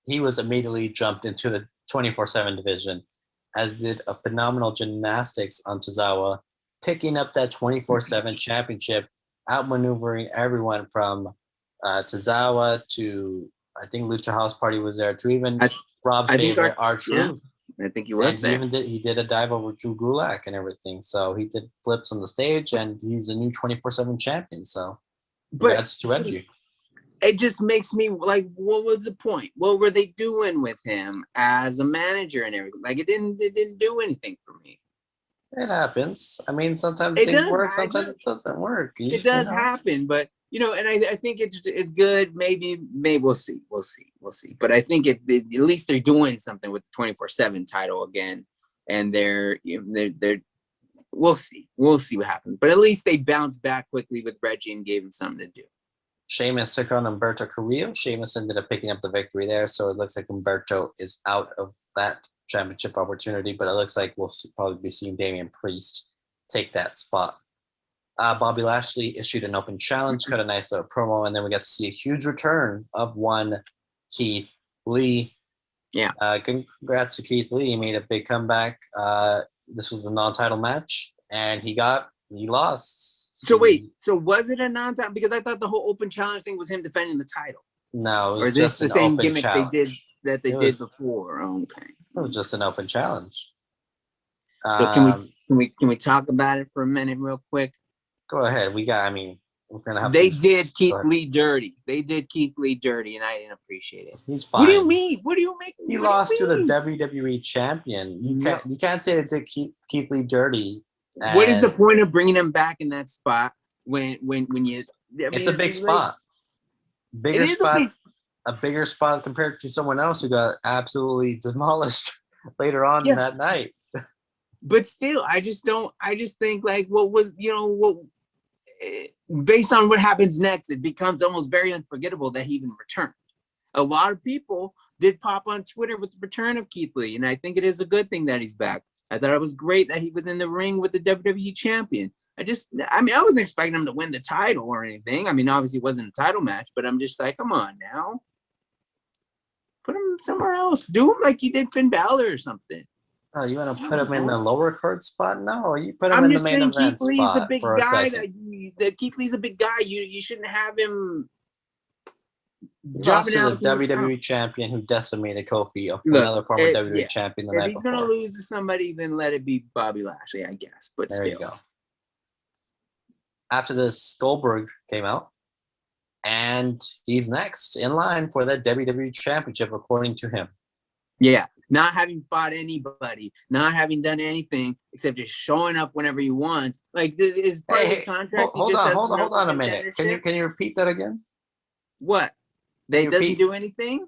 he was immediately jumped into the 24/7 division, as did a phenomenal gymnastics on Tozawa, picking up that 24/7 championship, outmaneuvering everyone from Tozawa to, I think Lucha House Party was there, to even Rob's favorite, R-Truth. I think he was there. He did a dive over Drew Gulak and everything. So he did flips on the stage, and he's a new 24/7 champion. So congrats to Reggie. It just makes me like, what was the point? What were they doing with him as a manager and everything? Like, it didn't do anything for me. It happens. I mean, sometimes things work, sometimes it doesn't work. It does happen, but and I think it's good. Maybe we'll see. But I think at least they're doing something with the 24/7 title again, and they're we'll see what happens. But at least they bounced back quickly with Reggie and gave him something to do. Sheamus took on Humberto Carrillo. Sheamus ended up picking up the victory there, so it looks like Humberto is out of that championship opportunity, but it looks like we'll probably be seeing Damian Priest take that spot. Bobby Lashley issued an open challenge, cut a nice little promo, and then we got to see a huge return of one Keith Lee. Yeah. Congrats to Keith Lee. He made a big comeback. This was a non-title match, and he lost. So wait, so was it a non-title? Because I thought the whole open challenge thing was him defending the title. No, it was or just the same gimmick challenge. they did before. Okay. It was just an open challenge. So can we talk about it for a minute real quick? Go ahead. We're gonna have. They did Keith Lee dirty. They did Keith Lee dirty, and I didn't appreciate it. He's fine. What do you mean? What do you make? He lost to the WWE champion. You can't say they did Keith Lee dirty. What is the point of bringing him back in that spot when you? It's a big spot. A bigger spot compared to someone else who got absolutely demolished later on in that night. But still, I just think like based on what happens next, it becomes almost very unforgettable that he even returned. A lot of people did pop on Twitter with the return of Keith Lee, and I think it is a good thing that he's back. I thought it was great that he was in the ring with the WWE champion. I wasn't expecting him to win the title or anything. I mean, obviously it wasn't a title match, but I'm just like, come on now. Put him somewhere else. Do him like you did Finn Balor or something. Oh, you want to put him in the lower card spot? No, you put him in the main event spot. Keith Lee's a big guy. Keith Lee's a big guy. You shouldn't have him. Lost to the WWE champion who decimated Kofi, another former WWE champion the night before. If he's going to lose to somebody, then let it be Bobby Lashley, I guess. But there you go. After this, Goldberg came out, and he's next in line for the WWE championship, according to him. Yeah, not having fought anybody, not having done anything except just showing up whenever he wants. Like, is part of his contract. Hold on a minute. Can you repeat that again? What? They doesn't do anything?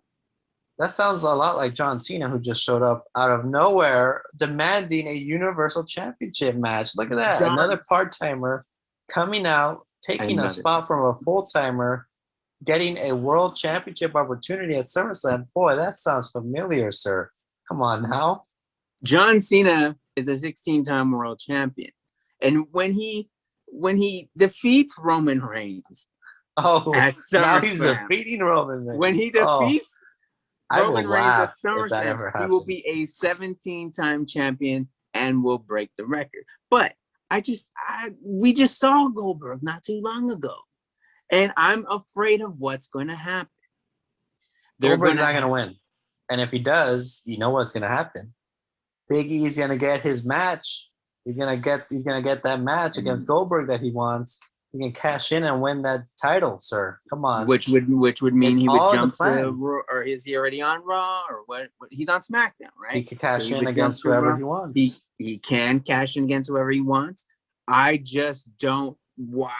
That sounds a lot like John Cena, who just showed up out of nowhere demanding a Universal Championship match. Look at that. Another part-timer coming out, taking a spot from a full-timer, getting a World Championship opportunity at SummerSlam. Boy, that sounds familiar, sir. Come on now. John Cena is a 16-time world champion. And when he defeats Roman Reigns at SummerSlam, now he's defeating Roman Reigns. When he defeats Roman Reigns at SummerSlam, he will be a 17-time champion and will break the record. But we just saw Goldberg not too long ago, and I'm afraid of what's going to happen. Goldberg's not going to win, and if he does, you know what's going to happen. Big E's going to get his match. He's going to get that match against Goldberg that he wants. He can cash in and win that title, sir. Come on. Which would mean he would jump to, or is he already on Raw, or what? He's on SmackDown, right? He can cash in against whoever he wants. He can cash in against whoever he wants. I just don't. What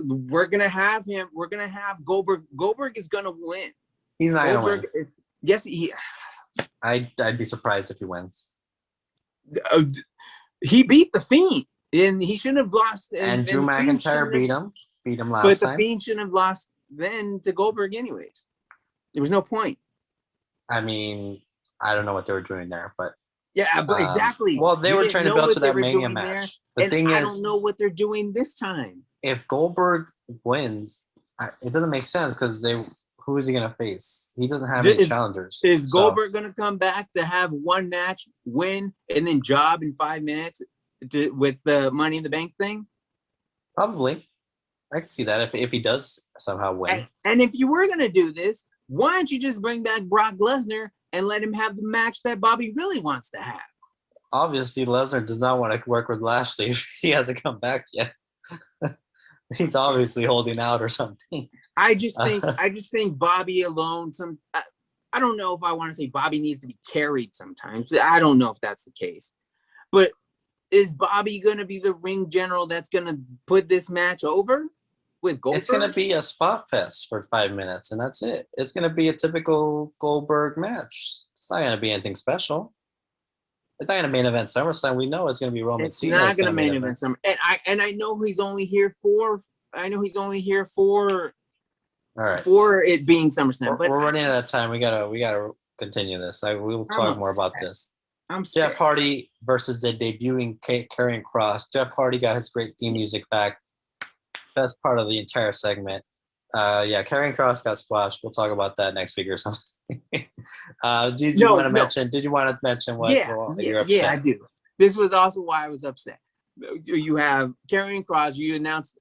we're gonna have him. We're gonna have Goldberg. Goldberg is gonna win. He's not gonna win. Yes, he. I'd be surprised if he wins. He beat the Fiend. And he shouldn't have lost. And Drew McIntyre beat him last time. But the Fiend shouldn't have lost then to Goldberg anyways. There was no point. I mean, I don't know what they were doing there, but yeah, but exactly. Well, they were trying to build to that Mania match. The thing is, I don't know what they're doing this time. If Goldberg wins, it doesn't make sense because who is he going to face? He doesn't have any challengers. Is Goldberg going to come back to have one match, win, and then job in 5 minutes? With the Money in the Bank thing? Probably. I can see that if he does somehow win. And if you were going to do this, why don't you just bring back Brock Lesnar and let him have the match that Bobby really wants to have? Obviously, Lesnar does not want to work with Lashley if he hasn't come back yet. He's obviously holding out or something. I just think Bobby alone, I don't know if I want to say Bobby needs to be carried sometimes. I don't know if that's the case. But is Bobby going to be the ring general that's going to put this match over with Goldberg? It's going to be a spot fest for 5 minutes, and that's it. It's going to be a typical Goldberg match. It's not going to be anything special. It's not going to main event SummerSlam. We know it's going to be Roman Cena. It's not going to main event SummerSlam. And I know he's only here for. All right. For it being SummerSlam. We're running out of time. We gotta continue this. We will talk more about this. Jeff Hardy versus the debuting Karrion Kross. Jeff Hardy got his great theme music back. Best part of the entire segment. Karrion Kross got squashed. We'll talk about that next week or something. Did you want to mention what you're upset? Yeah, I do. This was also why I was upset. You have Karrion Kross. You announced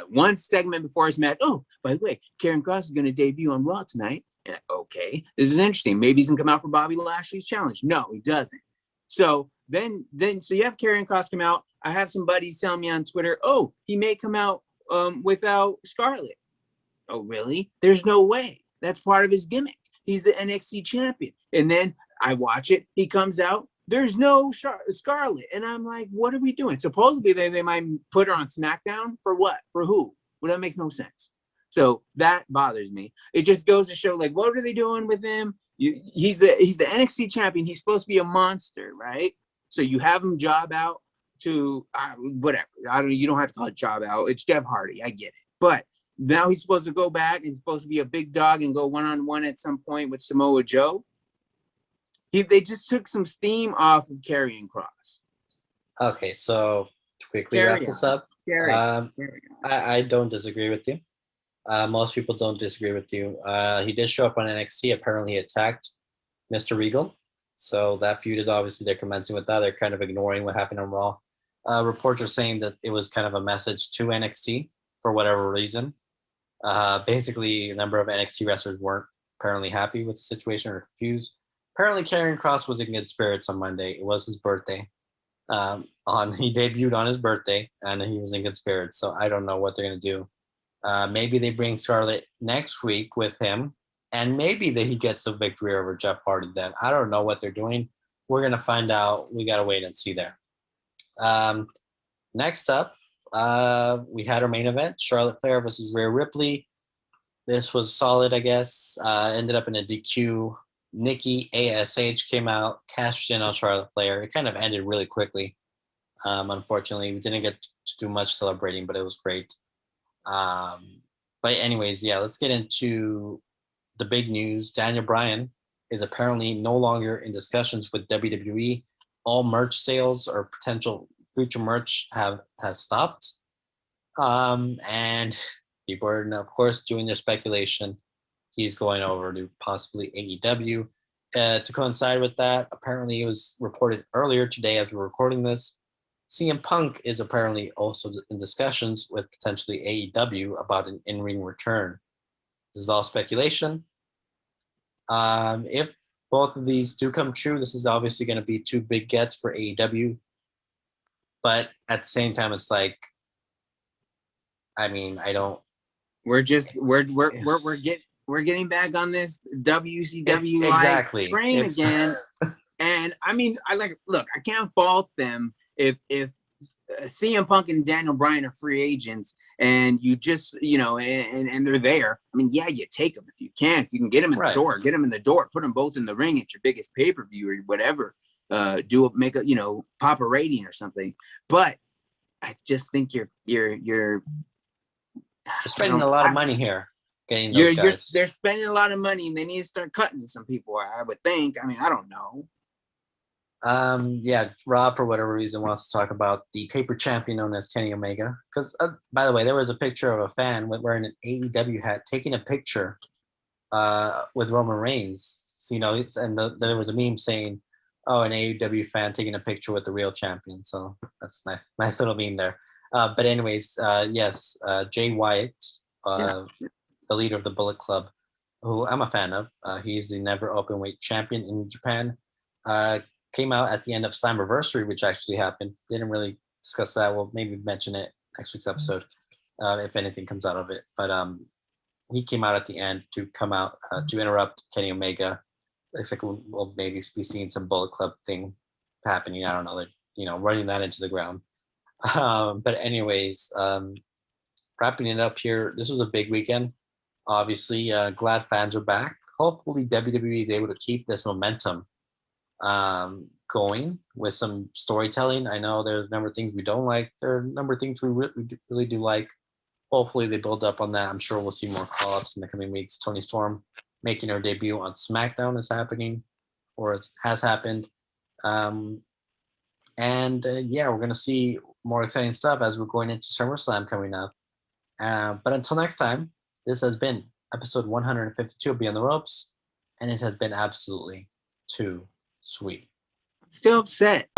one segment before his match. Oh, by the way, Karrion Kross is going to debut on Raw tonight. Okay, this is interesting. Maybe he's going to come out for Bobby Lashley's challenge. No, he doesn't. So then you have Karrion Kross come out. I have some buddies telling me on Twitter, oh, he may come out without Scarlett. Oh, really? There's no way. That's part of his gimmick. He's the NXT champion. And then I watch it. He comes out. There's no Scarlett. And I'm like, what are we doing? Supposedly they might put her on SmackDown. For what? For who? Well, that makes no sense. So that bothers me. It just goes to show, like, what are they doing with him? He's the NXT champion. He's supposed to be a monster, right? So you have him job out to whatever. You don't have to call it job out. It's Jeff Hardy. I get it. But now he's supposed to go back and he's supposed to be a big dog and go one-on-one at some point with Samoa Joe. They just took some steam off of Karrion Kross. Okay, so to quickly wrap this up. I don't disagree with you. Most people don't disagree with you. He did show up on NXT. Apparently, he attacked Mr. Regal. So that feud is obviously they're commencing with that. They're kind of ignoring what happened on Raw. Reports are saying that it was kind of a message to NXT for whatever reason. Basically, a number of NXT wrestlers weren't apparently happy with the situation or confused. Apparently, Karrion Kross was in good spirits on Monday. It was his birthday. He debuted on his birthday, and he was in good spirits. So I don't know what they're going to do. Maybe they bring Scarlett next week with him, and maybe that he gets a victory over Jeff Hardy then. I don't know what they're doing. We're going to find out. We got to wait and see there. Next up, we had our main event, Charlotte Flair versus Rhea Ripley. This was solid, I guess. Ended up in a DQ. Nikki ASH came out, cashed in on Charlotte Flair. It kind of ended really quickly. Unfortunately, we didn't get to do much celebrating, but it was great. But anyways, yeah, let's get into the big news. Daniel Bryan is apparently no longer in discussions with WWE. All merch sales or potential future merch has stopped. And people are, of course, doing their speculation. He's going over to possibly AEW. To coincide with that, apparently it was reported earlier today as we're recording this, CM Punk is apparently also in discussions with potentially AEW about an in-ring return. This is all speculation. If both of these do come true, this is obviously going to be two big gets for AEW. But at the same time, it's like, I mean, I don't. We're getting back on this WCW exactly train again. And I mean, look, I can't fault them if CM Punk and Daniel Bryan are free agents and you just, and they're there. I mean, yeah, you take them if you can. If you can get them in the door, get them in the door, put them both in the ring at your biggest pay-per-view or whatever. Pop a rating or something. But I just think you're spending a lot of money here. Getting those guys. They're spending a lot of money and they need to start cutting some people, I would think. I mean, I don't know. Yeah, Rob, for whatever reason, wants to talk about the paper champion known as Kenny Omega. Because, by the way, there was a picture of a fan wearing an AEW hat taking a picture with Roman Reigns. So, there was a meme saying, "Oh, an AEW fan taking a picture with the real champion." So that's nice little meme there. But anyways, yes, Jay Wyatt, the leader of the Bullet Club, who I'm a fan of. He's the never openweight champion in Japan. Came out at the end of Slammiversary, which actually happened. Didn't really discuss that. We'll maybe mention it next week's episode, if anything comes out of it. But he came out at the end to come out to interrupt Kenny Omega. Looks like we'll maybe be seeing some Bullet Club thing happening. I don't know, running that into the ground. But anyways, wrapping it up here. This was a big weekend. Obviously, glad fans are back. Hopefully, WWE is able to keep this momentum going with some storytelling. I know there's a number of things we don't like. There are a number of things we really do like. Hopefully they build up on that. I'm sure we'll see more call-ups in the coming weeks. Toni Storm making her debut on SmackDown is happening, or has happened. Yeah, we're going to see more exciting stuff as we're going into SummerSlam coming up. But until next time, this has been episode 152 of Beyond the Ropes, and it has been absolutely too sweet. Still upset.